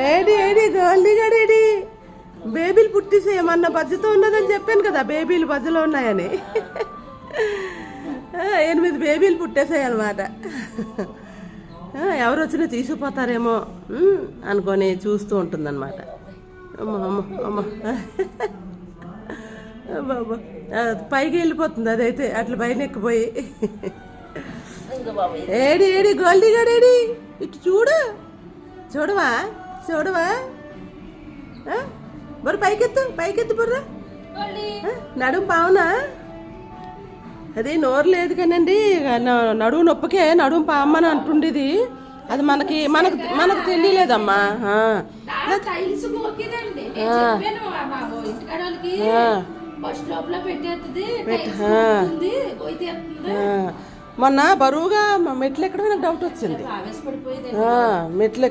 AD AD Goldie గడేడి బేబీలు పుట్టిసే ఏమన్నా బజ్జతో ఉన్నదని చెప్పాను కదా, బేబీలు బజ్జలో ఉన్నాయని. 8 బేబీలు పుట్టేసాయి అన్నమాట. ఎవరు వచ్చినా తీసుకుపోతారేమో అనుకొని చూస్తూ ఉంటుందన్నమాట. అమ్మ అమ్మ అమ్మ బాబా పైకి వెళ్ళిపోతుంది అదైతే అట్లా పైన ఎక్కిపోయి. ఏడి ఏడి గోల్డీ గడేడి ఇటు చూడు, చూడవా చూడవా బొర్ర పైకెత్తు బొర్ర. నడుము బావునా? అది నోరు లేదు కానండి, నడుము నొప్పికే నడుము పామ్మని అంటుండేది. అది మనకు మనకు తెలియలేదమ్మా. మొన్న బరువుగా మెట్లు ఎక్కడమే నాకు డౌట్ వచ్చింది. మెట్లు